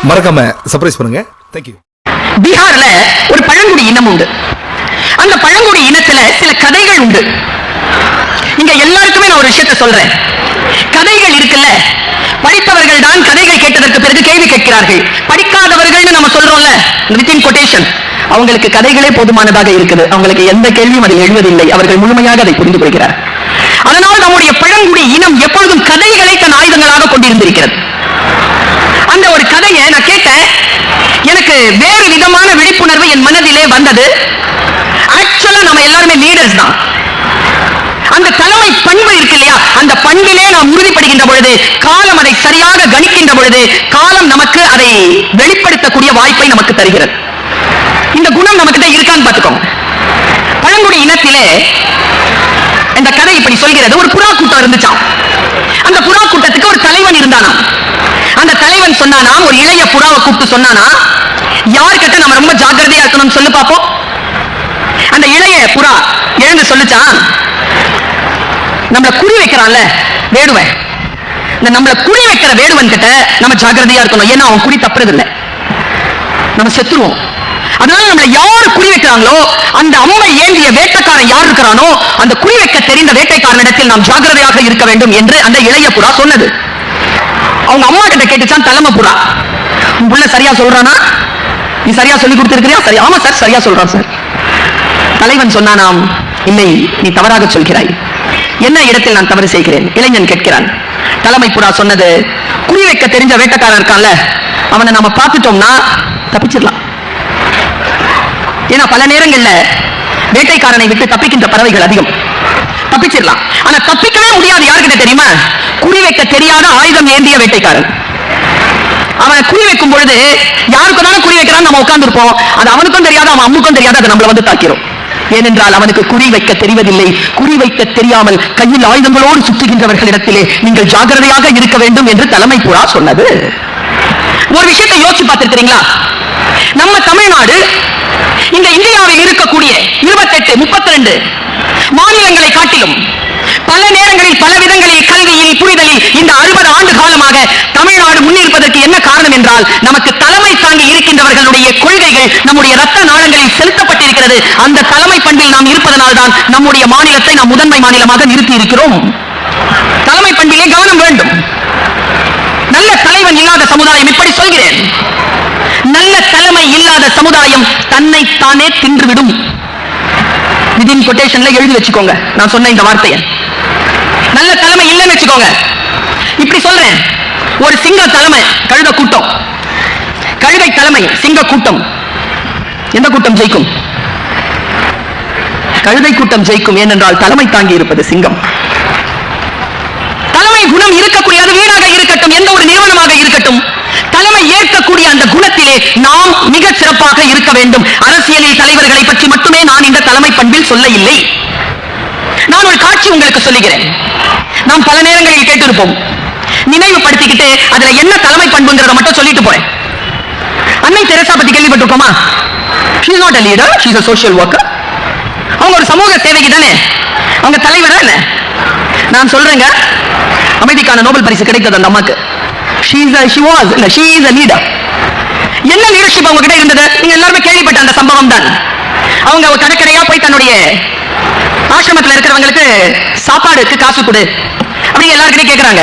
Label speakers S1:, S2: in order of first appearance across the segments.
S1: மறக்காம சர்ப்ரைஸ் பண்ணுங்க. தேங்க்யூ.
S2: பீகார்ல ஒரு பழங்குடி இனம் உண்டு. அந்த பழங்குடி இனத்துல சில கதைகள் உண்டு. இங்க எல்லாருக்குமே நான் ஒரு விஷயத்த சொல்றேன். கதைகள் இருக்குல்ல, படித்தவர்கள் தான் கதைகள் கேட்டதற்கு பிறகு கேள்வி கேட்கிறார்கள். படிக்காதவர்கள் நம்ம சொல்றோம்ல, வித்தின் கொட்டேஷன், அவங்களுக்கு கதைகளே போதுமானதாக இருக்குது. அவங்களுக்கு எந்த கேள்வியும் அதில் எழுவதில்லை. அவர்கள் முழுமையாக அதை புரிந்து கொள்கிறார். அதனால் நம்முடைய பழங்குடி இனம் எப்பொழுதும் கதைகளை தன் ஆயுதங்களாக கொண்டிருந்திருக்கிறது. அந்த ஒரு கதையை நான் கேட்டேன். எனக்கு வேறு விதமான விழிப்புணர்வு என் மனதிலே வந்தது. ஆக்சுவலா நம்ம எல்லாருமே லீடர்ஸ் தான். அந்த தலைமை பண்பு இருக்கு இல்லையா, அந்த பண்பிலே நாம் உறுதிப்படுகின்ற பொழுது, காலம் அதை சரியாக கணிக்கின்ற பொழுது, காலம் நமக்கு அதை வெளிப்படுத்தக்கூடிய வாய்ப்பை நமக்கு தருகிறது. இந்த குணம் நமக்கிட்ட இருக்கான்னு பார்த்துக்கோங்க. பழங்குடி இனத்திலே இந்த கதை இப்படி சொல்கிறது. ஒரு புறா கூட்டம் இருந்துச்சாம். அந்த புறா கூட்டத்துக்கு ஒரு தலைவன் இருந்தானா. அந்த தலைவன் சொன்னானா, ஒரு இளைய புறாவை கூப்பிட்டு சொன்னானா, யார்கிட்ட நம்ம ரொம்ப ஜாக்கிரதையா இருக்கணும்னு சொல்லு பாப்போம். அந்த இளைய புறா எழுந்து சொல்லுச்சான், நம்மள குறி வைக்கிறான்ல வேடுவன், இந்த நம்மள குறி வைக்கிற வேடுவன் கிட்ட நம்ம ஜாக்கிரதையா இருக்கணும். ஏன்னா அவன் குறி தப்புறது இல்லை, நம்ம செத்துருவோம். அதனால நம்மள யாரு குறி வைக்கிறாங்களோ, அந்த அம்மை ஏந்திய வேட்டைக்காரன் யார் இருக்கிறானோ, அந்த குறி வைக்க தெரிந்த வேட்டைக்காரனிடத்தில் நாம் ஜாக்கிரதையாக இருக்க வேண்டும் என்று அந்த இளைய புறா சொன்னது. அவங்க அம்மா கிட்ட கேட்டுச்சான் தலைமை புறா, உன் புள்ள சரியா சொல்றானா, நீ சரியா சொல்லி கொடுத்திருக்கிறியா? சரி, ஆமா சார், சரியா சொல்றான் சார். தலைவன் சொன்னானாம், இல்லை, நீ தவறாக சொல்கிறாய். என்ன இடத்தில் நான் தவறு செய்கிறேன்? இளைஞன் கேட்கிறான். தலைமை புறா சொன்னது, குறி வைக்க தெரிஞ்ச வேட்டைக்காரன் இருக்கான்ல, அவனை நாம பார்த்துட்டோம்னா தப்பிச்சிடலாம். ஏன்னா பல நேரங்கள்ல வேட்டைக்காரனை விட்டு தப்பிக்கின்ற பறவைகள் அதிகம். தப்பிச்சிடலாம். ஆனா தப்பிக்கவே முடியாது. யாருக்கிட்ட தெரியுமா? குறி வைக்க தெரியாத ஆயுதம் ஏந்திய வேட்டைக்காரன். அவனை குறி வைக்கும் பொழுது யாருக்கு தானே குறி வைக்கிறான்னு நம்ம உட்கார்ந்து இருப்போம். அது அவனுக்கும் தெரியாது, அவன் அம்முக்கும் தெரியாது, அதை நம்மள வந்து தாக்கிறோம். ஏனென்றால் அவனுக்கு குறி வைக்க தெரிவதில்லை. குறி வைக்க தெரியாமல் கையில் ஆயுதங்களோடு சுற்றுகின்றவர்களிடத்திலே நீங்கள் ஜாக்கிரதையாக இருக்க வேண்டும் என்று தலைமை புறா சொன்னது. ஒரு விஷயத்தை யோசிச்சு பார்த்திருக்கிறீங்களா? நம்ம தமிழ்நாடு இந்த இந்தியாவில் இருக்கக்கூடிய 28, 32 மாநிலங்களை காட்டிலும் பல நேரங்களில் பல விதங்களில் கல்வியில் புரிதலில் இந்த 60 ஆண்டு காலமாக தமிழ்நாடு முன்னிருப்பதற்கு என்ன காரணம் என்றால், நமக்கு தலைமை தாங்கி இருக்கின்றவர்களுடைய கொள்கைகள் நம்முடைய ரத்த நாளங்களில் செலுத்தப்பட்டிருக்கிறது. அந்த தலைமை பண்பில் நாம் இருப்பதனால் தான் நம்முடைய மாநிலத்தை நாம் முதன்மை மாநிலமாக நிறுத்தி இருக்கிறோம். தலைமை பண்பிலே கவனம் வேண்டும். நல்ல தலைவன் இல்லாத சமுதாயம், இப்படி சொல்கிறேன், நல்ல தலைமை இல்லாத சமுதாயம் தன்னை தானே தின்றுவிடும். விதின் கொட்டேஷன்ல எழுதி வச்சுக்கோங்க நான் சொன்ன இந்த வார்த்தையை. நல்ல தலைமை இல்லைன்னு வச்சுக்கோங்க. இப்படி சொல்றேன், ஒரு சிங்க தலைமை கழுத கூட்டம், கழுதை தலைமை சிங்க கூட்டம், எந்த கூட்டம் ஜெயிக்கும்? கழுதை கூட்டம் ஜெயிக்கும். ஏனென்றால் தலைமை தாங்கி இருப்பது சிங்கம். தலைமை குணம் இருக்கக்கூடிய, அது வீடாக இருக்கட்டும், எந்த ஒரு நிறுவனமாக இருக்கட்டும், தலைமை ஏற்கக்கூடிய அந்த குணத்திலே நாம் மிக சிறப்பாக இருக்க வேண்டும். அரசியலில் தலைவர்களை பற்றி மட்டுமே நான் இந்த தலைமை பண்பில் சொல்ல இல்லை. நான் ஒரு காட்சி உங்களுக்கு சொல்லுகிறேன். நாம் பல நேரங்களில் கேட்டிருப்போம், நினைவுபடுத்திக்கிட்டு அதுல என்ன தலைமை பண்புங்கிறத மட்டும் சொல்லிட்டு போறேன். அன்னை தெரசா பத்தி கேள்விப்பட்டிருக்கோமா? she is not a leader, she is a social worker. அவங்க ஒரு சமூக சேவைக்கு தானே, அவங்க தலைவரா என்ன? நான் சொல்றேங்க, அமைதிக்கான நோபல் பரிசு கிடைத்தது அந்த அம்மாக்கு. she is a leader. என்ன லீடர்ஷிப் அவங்க கிட்ட இருந்தது? நீங்க எல்லாருமே கேள்விப்பட்ட அந்த சம்பவம் தான். அவங்க கடற்கரையா போய் தன்னுடைய ஆசிரமத்தில் இருக்கிறவங்களுக்கு சாப்பாடுக்கு காசு கொடு அப்படி எல்லாருக்கிட்டையும் கேட்கிறாங்க.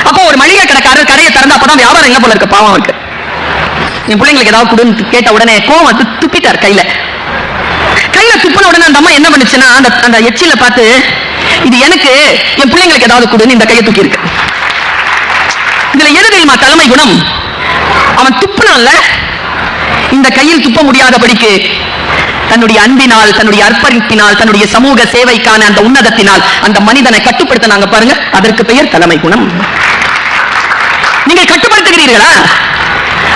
S2: அப்போ ஒரு மளிகை கடைக்காரர் கடையை திறந்து, அப்பதான் வியாபாரம் எங்க போல இருக்கு, பாவம் இருக்கு, என் பிள்ளைங்களுக்கு ஏதாவது கொடுன்னு கேட்ட உடனே கோவம் துப்பிட்டார். கையில துப்பின உடனே அந்த அம்மா என்ன பண்ணுச்சுன்னா, அந்த எச்சில பார்த்து, இது எனக்கு, என் பிள்ளைங்களுக்கு ஏதாவது கொடுன்னு இந்த கையை தூக்கி இருக்கு. இதுல எது தெரியுமா தலைமை குணம்? அவன் துப்புனான்ல, இந்த கையில் துப்ப முடியாதபடிக்கு தன்னுடைய அன்பினால், தன்னுடைய அர்ப்பணிப்பினால், தன்னுடைய சமூக சேவைக்கான அந்த உன்னதத்தினால் அந்த மனிதனை கட்டுப்படுத்தினாங்க பாருங்க. அதற்கு பெயர் தலைமை குணம். நீங்கள் கட்டுப்படுத்துகிறீர்களா?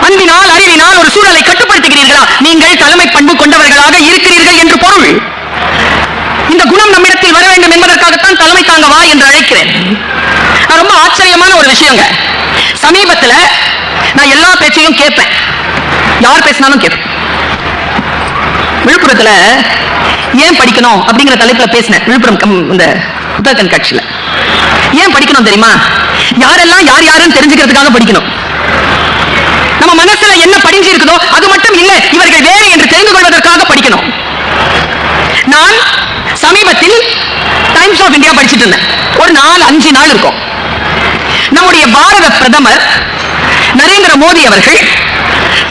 S2: அன்பினால், அறிவினால் ஒரு சூழலை கட்டுப்படுத்துகிறீர்களா? நீங்கள் தலைமை பண்பு கொண்டவர்களாக இருக்கிறீர்கள் என்று பொருள். இந்த குணம் நம்மிடத்தில் வர வேண்டும் என்பதற்காகத்தான் தலைமை தாங்க வா என்று அழைக்கிறேன். ரொம்ப ஆச்சரியமான ஒரு விஷயங்க. சமீபத்துல நான் எல்லா பேச்சையும் கேட்பேன், யார் பேசினாலும் கேட்பேன். விழுப்புரத்துல ஏன் படிக்கணும் அப்படிங்கிற தலைப்புல பேசினேன். விழுப்புரம் இந்த புத்தக கண்காட்சியில ஏன் படிக்கணும் தெரியுமா? யாரெல்லாம் யார் யாருன்னு தெரிஞ்சுக்கிறதுக்காக படிக்கணும். நம்ம மனசுல அது மட்டும் இல்ல, இவர்கள் வேறு என்று தெரிந்து கொள்வதற்காக படிக்கணும். நான் சமீபத்தில் டைம்ஸ் ஆஃப் இந்தியா படிச்சிட்டு இருந்தேன். ஒரு 4-5 நாள் இருக்கும். நம்முடைய பாரத பிரதமர் நரேந்திர மோடி அவர்கள்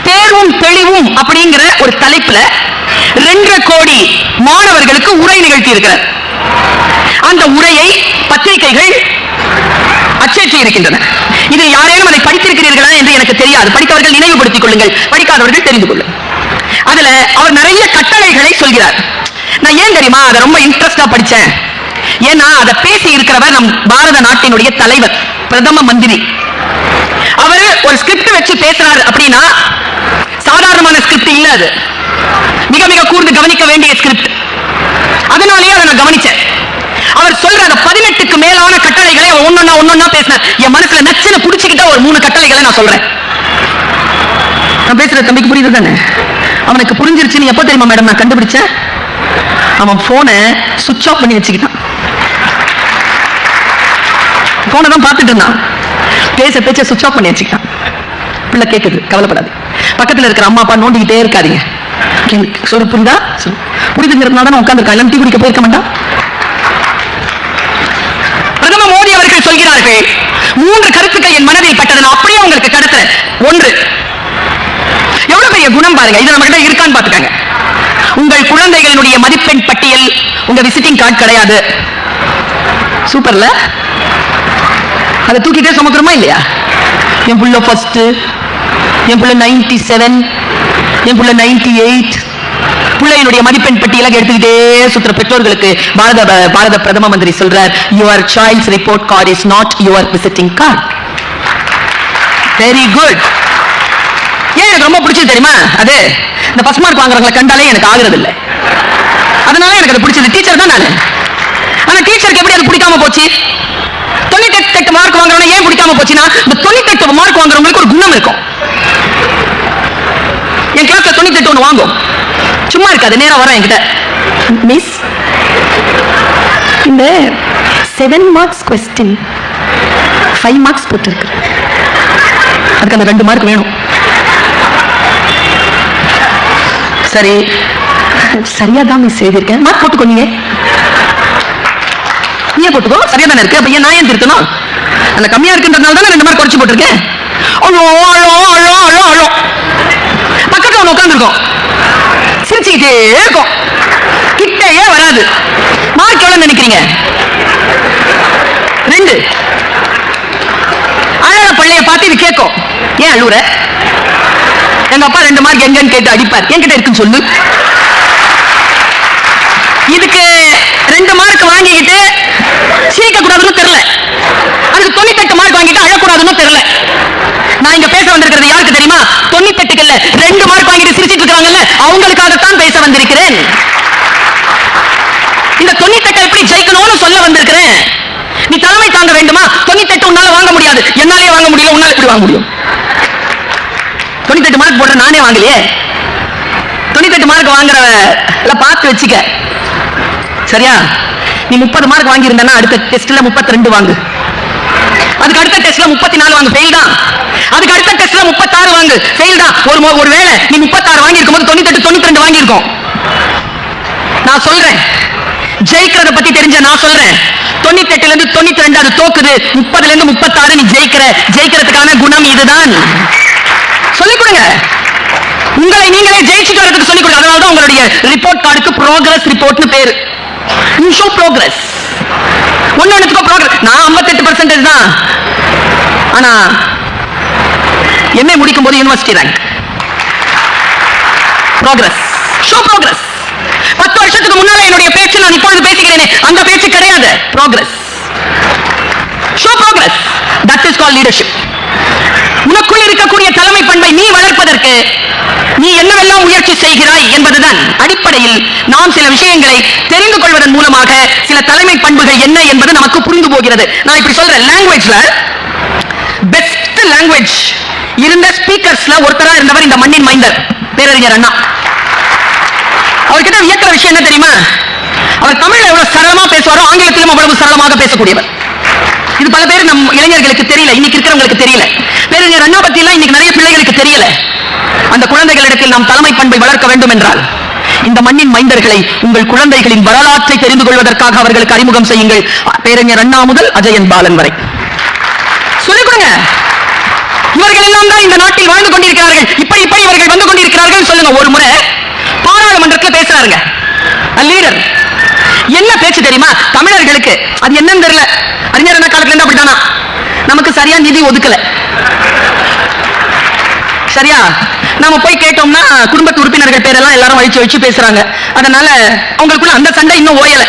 S2: தேர்வும் தெளிவும் அப்படிங்கிற ஒரு தலைப்புல 2.5 கோடி மாணவர்களுக்கு உரை நிகழ்த்தி இருக்கிறார். அந்த உரையை பத்திரிகைகள் அச்சேற்றி இருக்கின்றன. இதில் யாரேனும் அதை படித்திருக்கிறீர்களா என்று எனக்கு தெரியாது. படித்தவர்கள் நினைவுபடுத்திக் கொள்ளுங்கள், படிக்காதவர்கள் தெரிந்து கொள்ளுங்கள். அதுல அவர் நிறைய கட்டளைகளை சொல்கிறார். நான் ஏன் தெரியுமா அதை ரொம்ப இன்ட்ரெஸ்டா படிச்சேன்? ஏன்னா அதை பேசி இருக்கிறவர் நம் பாரத நாட்டினுடைய தலைவர், பிரதம மந்திரி. அவரு ஒரு ஸ்கிரிப்ட் வச்சு பேசுறாரு அப்படின்னா சாதாரணமான ஸ்கிரிப்ட் இல்ல, அது மிக மிக கூர்ந்து கவனிக்க வேண்டிய ஸ்கிரிப்ட். அதனாலேயே அதை நான் கவனிச்சேன். அவர் சொல்ற அந்த 18க்கு மேலான கட்டளைகளை ஒன்னொன்னா பேசினார். என் மனசுல நச்சுன்னு புடிச்சுக்கிட்ட ஒரு 3 கட்டளைகளை நான் சொல்றேன். நான் பேசுற தம்பிக்கு புரியுது தானே? அவனுக்கு புரிஞ்சிருச்சுன்னு எப்ப தெரியுமா மேடம் நான் கண்டுபிடிச்சேன்? அவன் போனை சுவிட்ச் ஆஃப் பண்ணி வச்சுக்கிட்டான். போனை தான் பார்த்துட்டு இருந்தான், பேச்ச சுவிட்ச் ஆஃப் பண்ணி வச்சுக்கிட்டான். பிள்ளை கேட்குது, கவலைப்படாது. பக்கத்துல இருக்கிற அம்மா அப்பா நோண்டிக்கிட்டே இருக்காதீங்க. சொல்ல புரியுதா? புரிதுங்கிறதுனால தான் உட்காந்துருக்கா, எல்லாம் டீ குடிக்க போயிருக்க மாட்டான். பிரதமர் மோடி அவர்கள் சொல்கிறார்கள், 3 கருத்துக்கள் என் மனதில் பட்டது, நான் அப்படியே உங்களுக்கு கடத்துறேன். 1, எவ்வளவு பெரிய குணம் பாருங்க, இது நம்ம கிட்ட இருக்கான்னு பாத்துக்காங்க. உங்கள் குழந்தைகளினுடைய மதிப்பெண் பட்டியல் உங்க விசிட்டிங் கார்டு கிடையாது. சூப்பர்ல? அதை தூக்கிட்டே சுமக்கிறோமா இல்லையா? என் புள்ள ஃபர்ஸ்ட், என் புள்ள 97, என் புள்ள 98. பிள்ளையினுடைய மதிப்பெண் பட்டியலை எடுத்துக்கிட்டே சுற்றுற பெற்றோர்களுக்கு பாரத பிரதம மந்திரி சொல்றார், your child's report card is not your visiting card. Very good. ஏன் எனக்கு ரொம்ப பிடிச்சது தெரியுமா? அது இந்த ஃபர்ஸ்ட் மார்க் வாங்குறவங்களை கண்டாலே எனக்கு ஆகுறது இல்லை. அதனால எனக்கு அது பிடிச்சது. டீச்சர் தான் நானு. ஆனா டீச்சருக்கு எப்படி அது பிடிக்காம போச்சு? 98 மார்க் வாங்குறவங்க ஏன் பிடிக்காம போச்சுன்னா, இந்த 98 மார்க் வாங்குறவங்களுக்கு ஒரு குணம் இருக்கும். என் கிளாஸ்ல 98 ஒன்று வாங்கும், சும்மா இருக்காது, நேரம் வர என்கிட்ட, மிஸ் இந்த 7 மார்க்ஸ் கொஸ்டின் 5 மார்க்ஸ் போட்டிருக்கு, அதுக்கு அந்த 2 மார்க் வேணும். சரி, சரியா தான் மிஸ் எழுதியிருக்கேன், மார்க் போட்டுக்கோ, நீயே போட்டுக்கோ, சரியா தானே இருக்கு, அப்ப ஏன் நான் ஏன் திருத்தணும்? அந்த கம்மியா இருக்குன்றதுனால தான் 2 மார்க் குறைச்சு போட்டிருக்கேன். அழோ அழோ அழோ அழோ அழோ. பக்கத்துல ஒன்று உட்காந்துருக்கோம், சிரிச்சுக்கிட்டே இருக்கும், கிட்டையே வராது. மார்க் எவ்வளவு நினைக்கிறீங்க? 2. அழற பள்ளைய பார்த்து இது கேட்கும், ஏன் அழுவுற? எங்க அப்பா 2 மார்க் எங்கன்னு கேட்டு அடிப்பார், என்கிட்ட இருக்குன்னு சொல்லு. இதுக்கு 2 மார்க் வாங்கிக்கிட்டு சிரிக்க கூடாதுன்னு தெரியல, அதுக்கு 98 மார்க் வாங்கிட்டு அழக்கூடாதுன்னு தெரியல. நான் இங்க பேச வந்திருக்கிறது யாருக்கு தெரியுமா? 98 இல்ல, 2 மார்க் வாங்கிட்டு சிரிச்சிட்டு இருக்காங்கல்ல, அவங்களுக்காகத்தான் பேச வந்திருக்கிறேன். இந்த 98 எப்படி ஜெயிக்கணும்னு சொல்ல வந்திருக்கிறேன். நீ தலைமை தாங்க வேண்டுமா? 98 உன்னால வாங்க முடியாது, என்னாலே வாங்க முடியல, உன்னால எப்படி வாங்க முடியும்? 98 மார்க் போடுற நானே வாங்கலையே. 98 மார்க் வாங்குற பார்த்து வச்சுக்க, சரியா? நீ 30 மார்க் வாங்கி இருந்தா அடுத்த டெஸ்ட்ல 32 வாங்கு, அதுக்கு அடுத்த டெஸ்ட்ல 34 வாங்கு, ஃபெயில் தான். அதுக்கு அடுத்த டெஸ்ட்ல 36 வாங்கு, ஃபெயில் தான். ஒருவேளை நீ 36 வாங்கி இருக்கும்போது 98 92 வாங்கி இருக்கும். நான் சொல்றேன், ஜெயிக்கிறத பத்தி தெரிஞ்ச நான் சொல்றேன், 98ல இருந்து 92 அது தோக்குது, 30ல இருந்து 36 நீ ஜெயிக்கிறதுக்கான குணம் இதுதான். சொல்லிக் கொடுங்க, உங்களை நீங்களே ஜெயிச்சுட்டு வரதுக்கு சொல்லிக் கொடுங்க. அதனால தான் உங்களுடைய ரிப்போர்ட் கார்டுக்கு ப்ரோக்ரஸ் ரிப்போர்ட்னு பேரு. You show progress. ஒண்ணுக்கு ப்ரோக்ரஸ். நான் 58% தான், ஆனா எம்ஏ முடிக்கும் போது university rank. Progress, show progress. 10 வருஷத்துக்கு முன்னால என்னுடைய பேச்சு நான் இப்பொழுது பேசுகிறேனே, அந்த பேச்சு கிடையாது. Progress, show progress. That is called leadership. உனக்குள் இருக்கக்கூடிய தலைமை பண்பை நீ வளர்ப்பதற்கு நீ என்னவெல்லாம் முயற்சி செய்கிறாய் என்பதுதான் அடிப்படையில் நாம் சில விஷயங்களை தெரிந்து கொள்வதன் மூலமாக சில தலைமை பண்புகள் என்ன என்பது நமக்கு புரிந்து போகிறது. நான் இப்படி சொல்றேன், லாங்குவேஜ்ல பெஸ்ட் லாங்குவேஜ் இருந்த ஸ்பீக்கர்ஸ்ல ஒருத்தரா இருந்தவர் இந்த மண்ணின் மைந்தர் பேரறிஞர் அண்ணா. அவர்கிட்ட வியக்கிற விஷயம் என்ன தெரியுமா? அவர் தமிழ்ல எவ்வளவு சரளமா பேசுவாரோ ஆங்கிலத்திலும் அவ்வளவு சரளமாக பேசக்கூடியவர். இது பல பேர் நம் இளைஞர்களுக்கு தெரியல, இன்னைக்கு இருக்கிறவங்களுக்கு தெரியல. பேரறிஞர் அண்ணா பத்தி எல்லாம் இன்னைக்கு நிறைய பிள்ளைகளுக்கு தெரியல. அந்த குழந்தைகளிடத்தில் நாம் தலைமை பண்பை வளர்க்க வேண்டும் என்றால் இந்த மண்ணின் மைந்தர்களை உங்கள் குழந்தைகளின் வரலாற்றை தெரிந்து கொள்வதற்காக அவர்களுக்கு அறிமுகம் செய்யுங்கள். பேரறிஞர் அண்ணா முதல் அஜயன் பாலன் வரை சொல்லிக் கொடுங்க. இவர்கள் எல்லாம் தான் இந்த நாட்டில் வாழ்ந்து கொண்டிருக்கிறார்கள். இப்படி இவர்கள் வந்து கொண்டிருக்கிறார்கள் சொல்லுங்க. ஒரு முறை பாராளுமன்றத்தில் பேசுறாருங்க லீடர். என்ன பேச்சு தெரியுமா? தமிழர்களுக்கு அது என்னன்னு தெரியல. அறிஞர் அண்ணா காலத்துல இருந்து அப்படித்தானா, நமக்கு சரியா நிதி ஒதுக்கல. சரியா நாம போய் கேட்டோம்னா குடும்பத்து உறுப்பினர்கள் பேரெல்லாம் எல்லாரும் வச்சு பேசுறாங்க. அதனால அவங்களுக்குள்ள அந்த சண்டை இன்னும் ஓயல.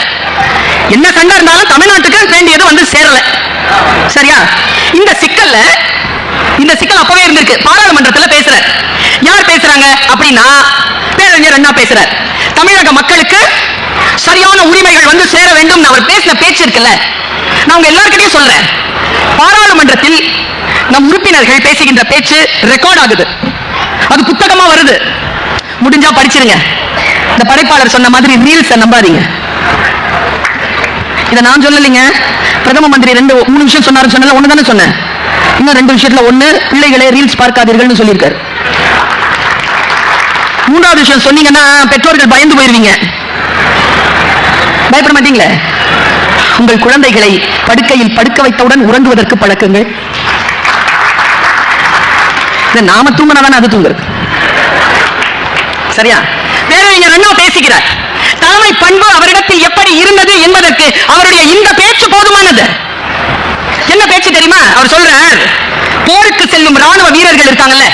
S2: என்ன சண்டை இருந்தாலும் தமிழ்நாட்டுக்கு வேண்டியது வந்து சேரல. சரியா இந்த சிக்கல் அப்பவே இருந்திருக்கு. பாராளுமன்றத்தில் பேசுற யார் பேசுறாங்க அப்படின்னா பேரறிஞர் அண்ணா பேசுறார். தமிழக மக்களுக்கு சரியான உரிமைகள் வந்து சேர வேண்டும் அவர் பேசின பேச்சு இருக்குல்ல, நான் உங்க எல்லார்கிட்டையும் சொல்றேன். பாராளுமன்றத்தில் நம் உறுப்பினர்கள் பேசுகின்ற பேச்சு ரெக்கார்ட் ஆகுது, அது புத்தகமா வருது. முடிஞ்சா படிச்சிருங்க. இந்த படைப்பாளர் சொன்ன மாதிரி ரீல்ஸ் நம்பாதீங்க. இத நான் சொல்லலைங்க, பிரதம மந்திரி 2-3 விஷயம் சொன்னாரு. சொன்னல ஒண்ணு தானே சொன்னேன். இன்னும் 2 விஷயத்துல ஒண்ணு, பிள்ளைகளே ரீல்ஸ் பார்க்காதீர்கள்னு சொல்லியிருக்காரு. 3வது விஷயம் சொன்னீங்கன்னா பெற்றோர்கள் பயந்து போயிருவீங்க. பயப்பட மாட்டீங்களே? உங்கள் குழந்தைகளை படுக்கையில் படுக்க வைத்தவுடன் உறங்குவதற்கு பழக்குங்கள். நாம தூங்கினாதான் அது தூங்குறது. சரியா பேரறிஞர் அண்ணா பேசுகிறார். தலைமை பண்பு அவரிடத்தில் எப்படி இருந்தது என்பதற்கு அவருடைய இந்த பேச்சு போதுமானது. என்ன பேச்சு தெரியுமா? அவர் சொல்றார், போருக்கு செல்லும் ராணுவ வீரர்கள் இருக்காங்கல்ல,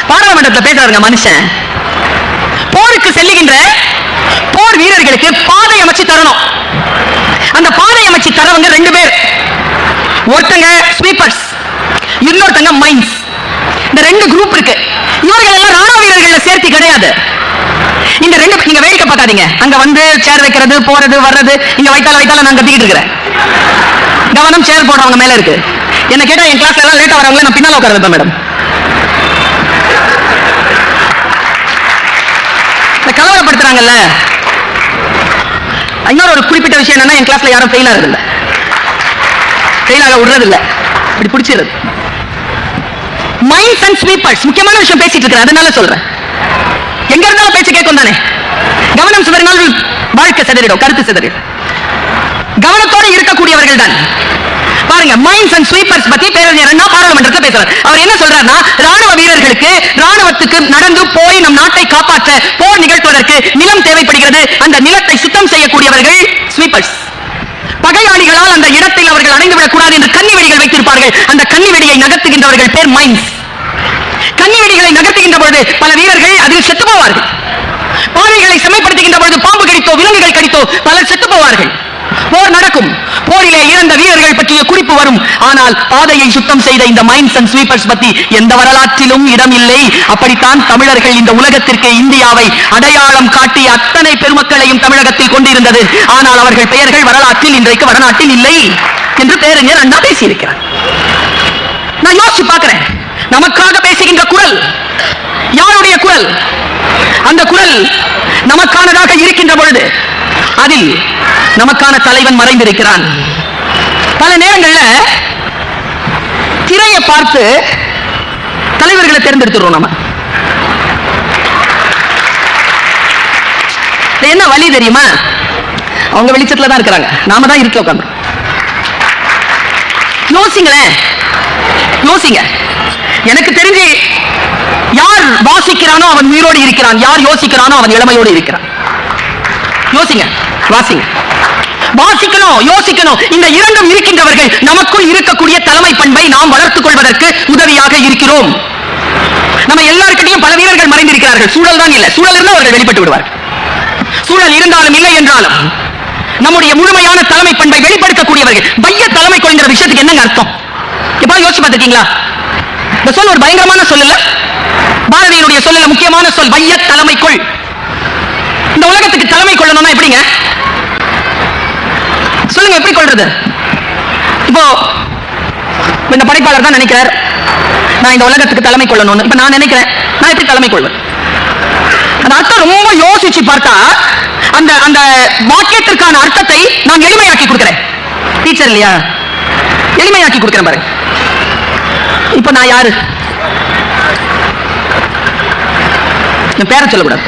S2: பாராளுமன்றத்தில் பேசுறாருங்க மனுஷன். போருக்கு செல்லுகின்ற போர் வீரர்களுக்கு பாதை அமைச்சு தரணும். அந்த பாதை அமைச்சு தரவங்க 2 பேர். ஒருத்தங்க ஸ்வீப்பர்ஸ், இன்னொருத்தங்க மைன்ஸ். இந்த 2 குரூப் இருக்கு. இவர்கள் எல்லாம் ராணுவ வீரர்கள் சேர்த்து கிடையாது. இந்த 2 நீங்க வேடிக்கை பார்க்காதீங்க. அங்க வந்து சேர் வைக்கிறது, போறது வர்றது, இங்க வைத்தால நான் கத்திக்கிட்டு இருக்கிறேன். கவனம் சேர் போடுறவங்க மேல இருக்கு. என்ன கேட்டா என் கிளாஸ்ல எல்லாம் லேட்டா வரவங்க நான் பின்னால உட்கார்ந்து மேடம். கலவரப்படுத்துறாங்கல்ல. இன்னொரு ஒரு குறிப்பிட்ட விஷயம் என்னன்னா, என் கிளாஸ்ல யாரும் ஃபெயில் ஆகுது இல்ல, ஃபெயில் ஆக விடுறது இல்ல, இப்படி பிடிச்சிருது. மைன்ஸ் அண்ட் ஸ்வீப்பர்ஸ் முக்கியமான விஷயம் பேசிட்டு இருக்கிறேன், அதனால சொல்றேன். எங்க இருந்தாலும் பேச்சு கேட்கும் தானே. கவனம் சிதறினால் வாழ்க்கை சிதறிடும், கருத்து சிதறிடும். கவனத்தோடு இருக்கக்கூடியவர்கள் தான். பாருங்க, மைன்ஸ் அண்ட் ஸ்வீப்பர்ஸ் பத்தி பேரறிஞர் அண்ணா பாராளுமன்றத்தில் பேசுறார். அவர் என்ன சொல்றாருன்னா, ராணுவ வீரர்களுக்கு ராணுவத்துக்கு நடந்து போய் நம் நாட்டை காப்பாற்ற போர் நிகழ்த்துவதற்கு நிலம் தேவைப்படுகிறது. அந்த நிலத்தை சுத்தம் செய்யக்கூடியவர்கள் ஸ்வீப்பர்ஸ். பகையாளிகளால் அந்த இடத்தில் அவர்கள் அடைந்துவிடக் கூடாது என்று கன்னி வெடிகள் வைத்திருப்பார்கள். அந்த கன்னி வெடியை நகர்த்துகின்றவர்கள் பேர் மைன்ஸ். கன்னி வெடிகளை நகர்த்துகின்ற பொழுது பல வீரர்கள் அதில் செத்து போவார்கள். பாதைகளை செம்மைப்படுத்துகின்ற பொழுது பாம்பு கடித்தோ விலங்குகள் கடித்தோ பலர் செத்து போவார்கள். போர் நடக்கும். போரிலே இறந்த வீரர்கள் பற்றிய குறிப்பு வரும். ஆனால் பாதையை சுத்தம் செய்த இந்த மைன்ஸ் அண்ட் ஸ்வீப்பர்ஸ் பற்றி எந்த வரலாற்றிலும் இடம் இல்லை. அப்படித்தான் தமிழர்கள் இந்த உலகத்திற்கு இந்தியாவை அடையாளம் காட்டிய அத்தனை பெருமக்களையும் தமிழகத்தில் கொண்டிருந்தது. ஆனால் அவர்கள் பெயர்கள் வரலாற்றில் இன்றைக்கு வடநாட்டில் இல்லை என்று பேரறிஞர் அண்ணா பேசியிருக்கிறார். நான் யோசிச்சு பார்க்கிறேன், நமக்காக பேசுகின்ற குரல் யாருடைய குரல்? அந்த குரல் நமக்கானதாக இருக்கின்ற பொழுது அதில் நமக்கான தலைவன் மறைந்திருக்கிறான். பல நேரங்களில் திரையை பார்த்து தலைவர்களை தேர்ந்தெடுத்துறோம். நம்ம என்ன வழி தெரியுமா? அவங்க வெளிச்சத்துல தான் இருக்கிறாங்க, நாம தான் இருக்க உட்காந்து. யோசிங்களேன், யோசிங்க. எனக்கு தெரிஞ்சு யார் வாசிக்கிறானோ அவன் உயிரோடு இருக்கிறான், யார் யோசிக்கிறானோ அவன் இளமையோடு இருக்கிறான். யோசிங்க, வாசிங்க. வாசிக்கணும், யோசிக்கணும். இந்த இரண்டும் இருக்கின்றவர்கள் நமக்குள் இருக்கக்கூடிய தலைமை பண்பை நாம் வளர்த்துக் கொள்வதற்கு உதவியாக இருக்கிறோம். நம்ம எல்லாருக்கிட்டையும் பல வீரர்கள் மறைந்திருக்கிறார்கள். சூழல் தான் இல்லை, சூழல் இருந்தால் அவர்கள் வெளிப்பட்டு விடுவார்கள். சூழல் இருந்தாலும் இல்லை என்றாலும் நம்முடைய முழுமையான தலைமை பண்பை வெளிப்படுத்தக்கூடியவர்கள். பைய தலைமை கொள்கிற விஷயத்துக்கு என்னங்க அர்த்தம்? எப்ப யோசிச்சு பார்த்திருக்கீங்களா? இந்த சொல் ஒரு பயங்கரமான சொல் இல்ல, பாரதியினுடைய சொல்ல முக்கியமான சொல் பைய தலைமை கொள். இந்த உலகத்துக்கு தலைமை கொள்ளணும்னா எப்படிங்க சொல்லுங்க? எப்படி கொள்றது? இப்போ இந்த படைப்பாளர் தான் நினைக்கிறார், நான் இந்த உலகத்துக்கு தலைமை கொள்ளணும்னு. இப்ப நான் நினைக்கிறேன், நான் எப்படி தலைமை கொள்வேன்? அந்த அர்த்தம் ரொம்ப யோசிச்சு பார்த்தா அந்த அந்த வாக்கியத்திற்கான அர்த்தத்தை நான் எளிமையாக்கி கொடுக்கிறேன். டீச்சர் இல்லையா, எளிமையாக்கி கொடுக்கிறேன் பாருங்க. இப்ப நான் யாரு? என் பேரை சொல்லக்கூடாது.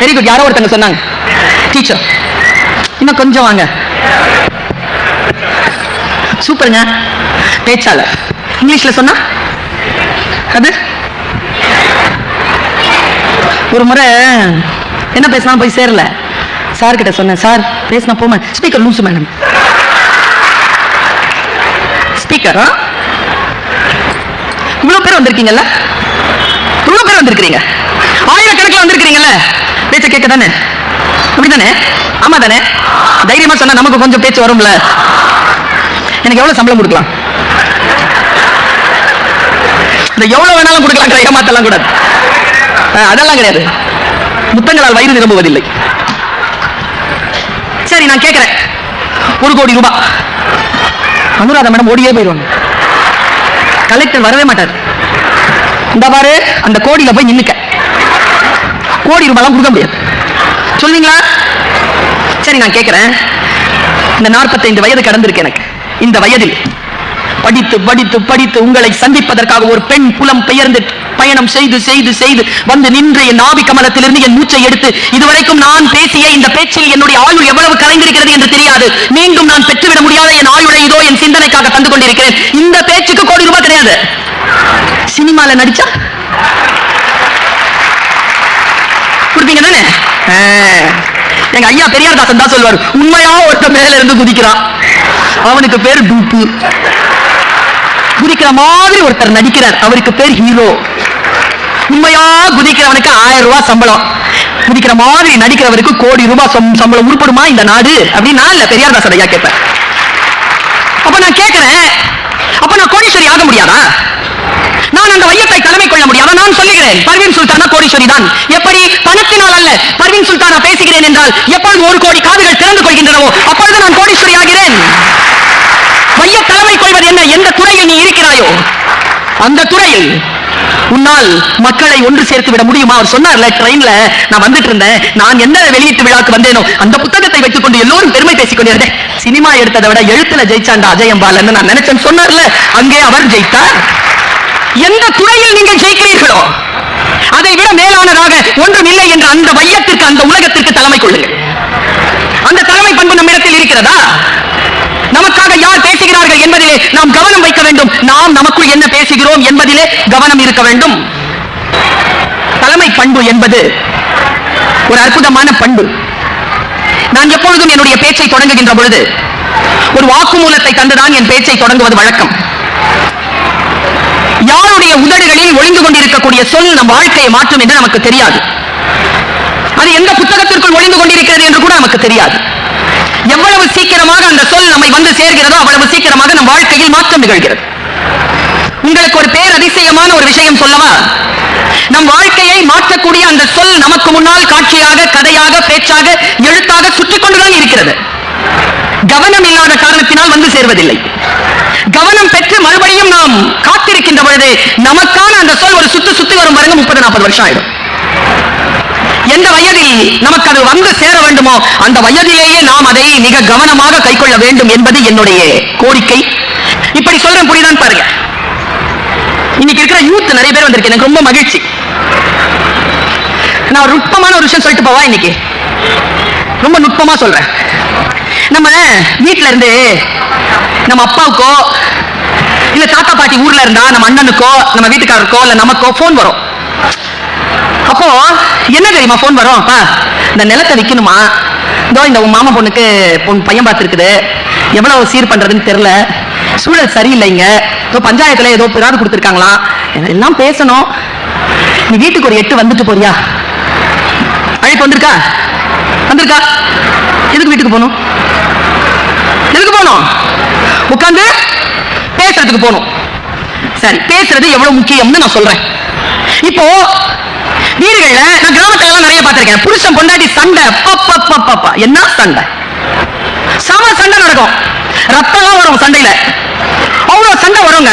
S2: Very good. யாரோ ஒருத்தங்க சொன்னாங்க டீச்சர் இன்னும் கொஞ்சம் வாங்க. சூப்பருங்க. பேச்சாளர் இங்கிலீஷ்ல சொன்னா அது ஒரு முறை என்ன பேசினா போய் சேரல. சார் கிட்ட சொன்னேன், சார் பேசினா போமா ஸ்பீக்கர் லூசு மேடம். ஸ்பீக்கர் இவ்வளவு பேர் வந்திருக்கீங்கல்ல, இவ்வளவு பேர் வந்திருக்கீங்க, ஆயிரக்கணக்கில் வந்திருக்கீங்கல்ல, பேச்ச கேட்க தானே, அப்படித்தானே? ஆமா தானே? தைரியமா சொன்னா நமக்கு கொஞ்சம் பேச்சு வரும்ல. எனக்கு எவ்வளவு சம்பளம் கொடுக்கலாம், எவ்வளவு வேணாலும் கொடுக்கலாம், ஏமாத்தலாம் கூடாது, அதெல்லாம் கிடையாது. முத்தங்களால் வயிறு நிரம்புவதில்லை. சரி நான் கேட்கிறேன், 1 கோடி ரூபாய். அனுராதா மேடம் ஓடியே போயிடுவாங்க, கலெக்டர் வரவே மாட்டார். இந்த பாரு அந்த கோடியில போய் நின்னுக்க, கோடி ரூபாய் கொடுக்க முடியாது சொல்லுவீங்களா? சரி நான் கேட்கிறேன், இந்த 45 வயது கடந்திருக்கு எனக்கு. இந்த வயதில் படித்து படித்து படித்து உங்களை சந்திப்பதற்காக ஒரு பெண் புலம் பெயர்ந்து பயணம் செய்து செய்து செய்து வந்து நின்ற என் நாபி கமலத்திலிருந்து என் மூச்சை எடுத்து இதுவரைக்கும் நான் பேசிய இந்த பேச்சில் என்னுடைய ஆயுள் எவ்வளவு கலைந்திருக்கிறது என்று தெரியாது. மீண்டும் நான் பெற்றுவிட முடியாத என் ஆயுளை இதோ என் சிந்தனைக்காக தந்து கொண்டிருக்கிறேன். இந்த பேச்சுக்கு கோடி ரூபாய் கிடையாது. சினிமால நடிச்சா கொடுப்பீங்க தானே? எங்க ஐயா பெரியார்தாசன் தான் சொல்வார், உண்மையா ஒருத்த மேல இருந்து குதிக்கிறான், அவனுக்கு பேர் டூப்பு. குதிக்கிற மாதிரி ஒருத்தர் நடிக்கிறார், அவருக்கு பேர் ஹீரோ. உண்மையா குதிக்கிறவனுக்கு 1000 ரூபாய் சம்பளம், குதிக்கிற மாதிரி நடிக்கிறவருக்கு கோடி ரூபாய் சம்பளம். உருப்படுமா இந்த நாடு அப்படின்னு நான் இல்ல பெரியார்தாசன் ஐயா கேட்பேன். அப்ப நான் கேட்கிறேன், அப்ப நான் கோடீஸ்வரி ஆக முடியாதா? நான் அந்த வையத்தை தலைமை கொள்ள முடியாதா? நான் சொல்லுகிறேன், பர்வீன் சுல்தானா கோடீஸ்வரி தான். எப்படி? பணத்தினால் அல்ல. பர்வீன் சுல்தானா பேசுகிறேன் என்றால் எப்பொழுது 1 கோடி காதுகள் திறந்து கொள்கின்றனவோ அப்பொழுது நான் கோடீஸ்வரி ஆகிறேன். வைய தலைமை கொள்வது என்ன? எந்த துறையில் நீ இருக்கிறாயோ அந்த துறையில் உன்னால் மக்களை ஒன்று சேர்த்து விட முடியுமா? அவர் சொன்னார்ல, ட்ரெயின்ல நான் வந்துட்டு இருந்தேன், நான் என்ன வெளியீட்டு விழாக்கு வந்தேனோ அந்த புத்தகத்தை வைத்துக் கொண்டு எல்லோரும் பெருமை பேசிக் கொண்டிருந்தேன். சினிமா எடுத்ததை விட எழுத்துல ஜெயிச்சாண்டா அஜயம்பால் நான் நினைச்சேன் சொன்னார்ல, அங்கே அவர் ஜெயித்தார். எந்த துறையில் நீங்கள் ஜெயிக்கிறீர்களோ அதை விட மேலானதாக ஒன்றும் இல்லை என்ற அந்த வையத்திற்கு, அந்த உலகத்திற்கு தலைமை கொள்ளுங்கள். அந்த தலைமை பண்பு நம்மிடத்தில் இருக்கிறதா? நமக்காக யார் பேசுகிறார்கள் என்பதிலே நாம் கவனம் வைக்க வேண்டும். நாம் நமக்குள் என்ன பேசுகிறோம் என்பதிலே கவனம் இருக்க வேண்டும். தலைமை பண்பு என்பது ஒரு அற்புதமான பண்பு. நான் எப்பொழுதும் என்னுடைய பேச்சை தொடங்குகின்ற பொழுது ஒரு வாக்குமூலத்தை தந்துதான் என் பேச்சை தொடங்குவது வழக்கம். யாருடைய உதடுகளில் ஒளிந்து கொண்டிருக்கக்கூடிய சொல் நம் வாழ்க்கையை மாற்றும் என்று நமக்கு தெரியாது. அது எந்த புத்தகத்திற்குள் ஒளிந்து கொண்டிருக்கிறது என்று கூட நமக்கு தெரியாது. எவ்வளவு சீக்கிரமாக அந்த சொல் நம்மை வந்து சேர்கிறதோ அவ்வளவு சீக்கிரமாக நம் வாழ்க்கையில் மாற்றம் நிகழ்கிறது. உங்களுக்கு ஒரு பேரதிசயமான ஒரு விஷயம் சொல்லவா? நம் வாழ்க்கையை மாற்றக்கூடிய அந்த சொல் நமக்கு முன்னால் காட்சியாக, கதையாக, பேச்சாக, எழுத்தாக சுற்றிக் கொண்டுதான் இருக்கிறது. கவனம் இல்லாத காரணத்தினால் வந்து சேர்வதில்லை. கவனம் பெற்று மறுபடியும் நாம் காத்திருக்கின்ற பொழுது நமக்கான அந்த சொல் ஒரு சுத்தி வரும் பாருங்க, 30-40 வருஷம் ஆயிடும். எந்த வயதில் நமக்கு அது வந்து சேர வேண்டுமோ அந்த வயதிலேயே நாம் அதை மிக கவனமாக கைக்கொள்ள வேண்டும் என்பது என்னுடைய கோரிக்கை. இப்படி சொல்றேன், புரியுதான் பாருங்க. இன்னைக்கு இருக்கிற யூத் நிறைய பேர் வந்திருக்கு, எனக்கு ரொம்ப மகிழ்ச்சி. நான் ஒரு நுட்பமான ஒரு விஷயம் சொல்லிட்டு போவா, இன்னைக்கு ரொம்ப நுட்பமா சொல்றேன். நம்ம வீட்டுல இருந்து நம்ம அப்பாவுக்கோ இல்ல தாத்தா பாட்டி ஊர்ல இருந்தா நம்ம அண்ணனுக்கோ நம்ம வீட்டுக்காரருக்கோ இல்ல நமக்கோ போன் வரும். அப்போ என்ன தெரியுமா போன் வரும்? இந்த நிலத்தை விற்கணுமா, இதோ இந்த மாமா பொண்ணுக்கு பையன் பார்த்துருக்குது, எவ்வளவு சீர் பண்றதுன்னு தெரியல, சூழல் சரியில்லைங்க, பஞ்சாயத்துல ஏதோ பிராடு கொடுத்துருக்காங்களா, எல்லாம் பேசணும், நீ வீட்டுக்கு ஒரு 8 வந்துட்டு போறியா? அழைப்பு வந்திருக்கா? வந்திருக்கா? எதுக்கு வீட்டுக்கு போகணும்? எதுக்கு போகணும்? உட்கார்ந்து பேசுறதுக்கு போகணும். சரி, பேசுறது எவ்வளவு முக்கியம்னு நான் சொல்றேன். இப்போ வீடுகள்ல நான் கிராமத்துல எல்லாம் நிறைய பார்த்திருக்கேன், புருஷன் பொண்டாட்டி சண்டை, என்ன சண்டை, சம சண்டை நடக்கும், ரத்தம் வரும் சண்டையில, அவ்வளவு சண்டை வருங்க.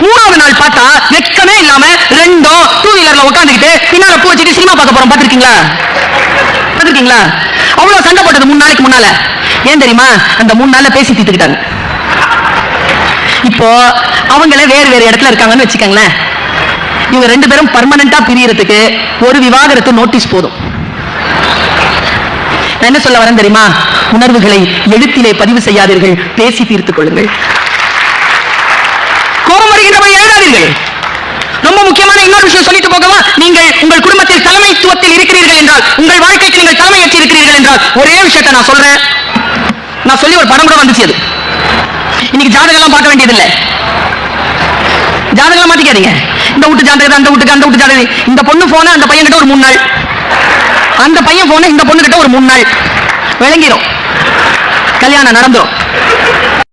S2: 3வது நாள் பார்த்தா வெக்கமே இல்லாம 2ம் 2 வீலர்ல உட்காந்துக்கிட்டு பின்னால பூ வச்சுட்டு சினிமா பார்க்க போறோம். பார்த்திருக்கீங்களா? அவ்வளவு சண்டை போட்டது 3 நாளைக்கு முன்னால. ஏன் தெரியுமா? அந்த 3 நாள்ல பேசி தீர்த்துக்கிட்டாங்க. இப்போ அவங்களே வேறு வேறு இடத்துல இருக்காங்கன்னு வச்சுக்கோங்களேன். இவங்க 2 பேரும் பர்மனண்டா பிரியறதுக்கு ஒரு விவாகரத்து நோட்டீஸ் போதும். நான் என்ன சொல்ல வரேன் தெரியுமா? உணர்வுகளை எழுத்திலே பதிவு செய்யாதீர்கள், பேசி தீர்த்துக் கொள்ளுங்கள். கோபம் வருகின்றபடி எழுதாதீர்கள். ரொம்ப முக்கியமான இன்னொரு விஷயம் சொல்லிட்டு போகவா? நீங்கள் உங்கள் குடும்பத்தில் தலைமைத்துவத்தில் இருக்கிறீர்கள் என்றால், உங்கள் வாழ்க்கைக்கு நீங்கள் தலைமையேற்றி இருக்கிறீர்கள் என்றால், ஒரே விஷயத்தை நான் சொல்றேன். நான் சொல்லி ஒரு படம் கூட வந்துச்சு. அது இன்னைக்கு ஜாதகம் எல்லாம் பார்க்க வேண்டியதில்லை. ஜாதகம் மாத்திக்காதீங்க. இந்த வீட்டு ஜாதகம், அந்த வீட்டுக்கு, அந்த வீட்டு ஜாதகம். இந்த பொண்ணு போன அந்த பையன் கிட்ட ஒரு 3 நாள், அந்த பையன் போன இந்த பொண்ணு கிட்ட ஒரு 3 நாள், விளங்கிரும், கல்யாணம் நடந்துரும்.